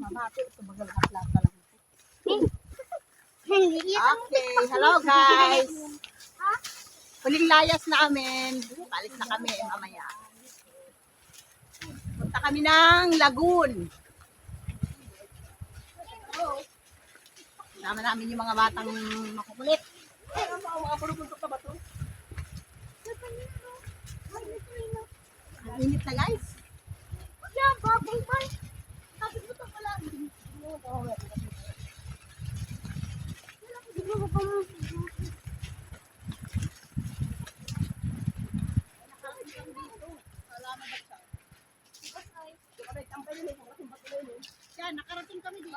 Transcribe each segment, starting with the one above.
Mamati, sumagal lahat lang. Okay, hello guys. Huling layas namin. Balik na kami mamaya. Punta kami ng Lagoon. Sama namin yung mga batang makukulit. Mga puro-puntok ka ba ito? Ang init na guys. Yeah, bagay pa. Sabi ko ito pala. Yan, nakarating kami dito.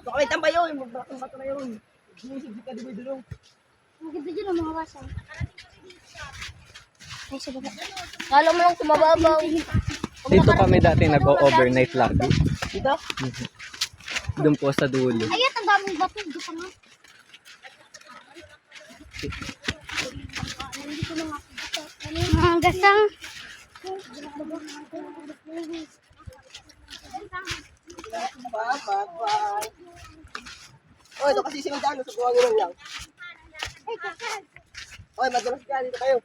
Baka may tambay yun. Magbatang bato na yun. Sinisig ka di dulong. Ang ganda dyan ang mga basa. Ay, sa baba. Kala mo lang kumababaw. Dito kami dati nag-overnight lagi. Dito? Doon po sa dulo. Ayun, ang daming bato. Dito pa nga. Ang gasang. Bye. Oy, ito kasi sinundan. Sa buwangin lang. Oy, madalas ka. Dito kayo.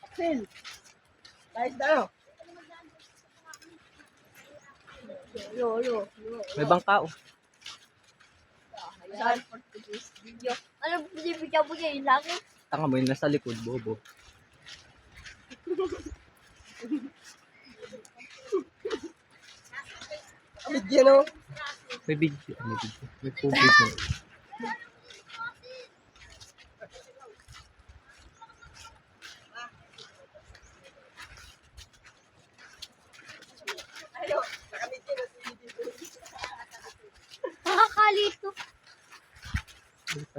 Axel. Guys, tayo. Yo. May bangka oh. Saan? Video. Ano, bigyan yung laki? Tanga mo yun nasa likod, bobo. Bigyan o. May video. May tubig mo. Ayo. Nakamit yun. Pakakalito.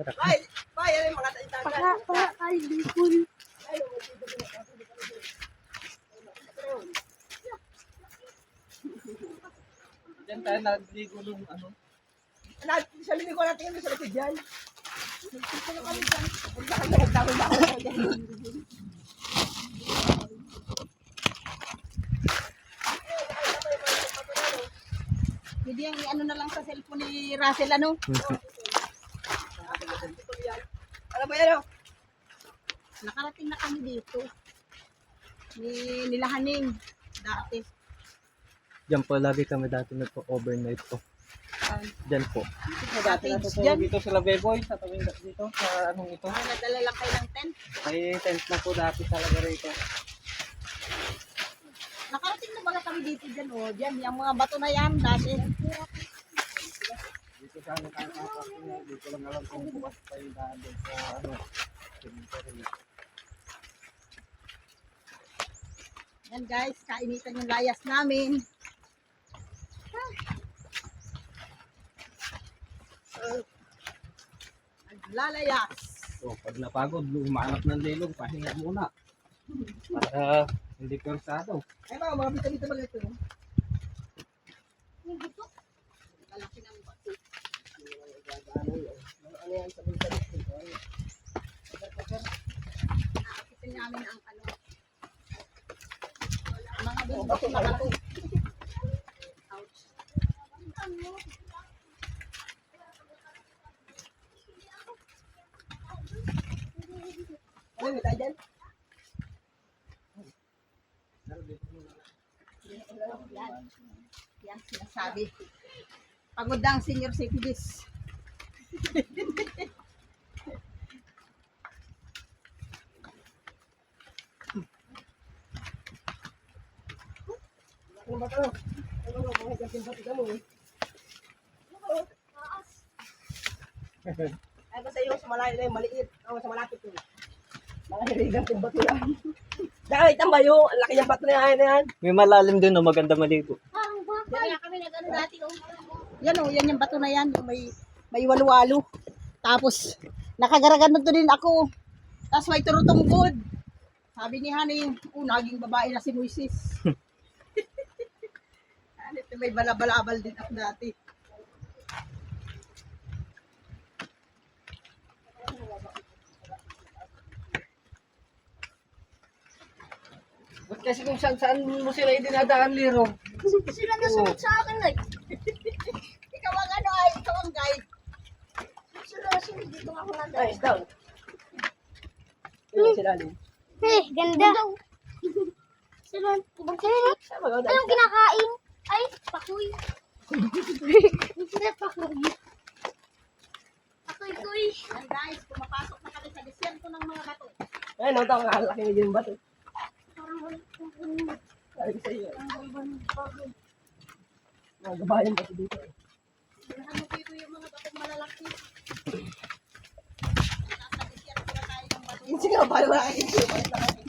Bye. Bye. Ano yung mga taitagan? Pakakalito. Diyan tayo nagligo nung ano. Sa linig ko natin sa likod dyan. Magdahon-dahon dyan. Hindi yung ano na lang sa cellphone ni Russell ano. Ano ba yan o? Nakarating na kami dito. Nilahaning dati. Diyan po lagi kami dati nagpo-overnight po. Diyan po. Dati natutulog dito sila Beboy. Sa tawing dito. Sa anong ito. Nadala lang kayo ng tent. May tent na po dati talaga rito. Nakarating na pala kami dito dyan o. Dyan, yung mga bato na yan dati. Dito sa ano tayo kapatid. Dito lang alam kung bukas pa yung daan doon sa ano. Cemetery. Yan guys, kainitan yung layas namin. Naglalayas. So, pag napagod, lumanap ng lilong, pahinga muna. Para hindi persado. Ay mga bita-bita ba ito? Kalaki ng bato. Ano yan sa bita-bita? Naakitin namin ang ano. Mga bato na bato. Ouch. Ano yung tayo dyan? Yan sinasabi. Pagod na ang senior citizens. Ano ba ito? Ano ba mga ganting bato mo eh? Ay basta yung sa malayo na yung maliit. O sa malapit yun. Mga hirigang bato yan. Dahil tambayo, ang laki yung bato na yan. May malalim din, no? Maganda maligo. Ang baka. Yan kami nag-ano dati oh. Yan oh, yan yung bato na yan, yung may walo-walo. Tapos nakagaragan na to din ako. Tapos may turutungkod. Sabi ni Honey, naging babae na si Moises. Ano ito, may balabalabal din ako dati. Ba't kasi kung saan mo sila idinadaan, Liro? Sila nasunod sa akin, ay. Ikaw ang ano ay, ikaw ang guide. Sila nasunod dito ako na Ay, down. Ayun sila din. Ganda. Sila, Sama ka, anong kinakain? Ay, pakuy. Sila pakuy. Pakuy-kuy. Yan guys, pumapasok na kami sa disyerto ng mga bato. Ayun, ito ang halaki ng yung bato. Parang Sabi ko sa iyo. Mga gabayan bato dito. Ano dito yung mga batong malalaki. Nasa disyerto na tayo ng bato. Hindi nga, paano makakita?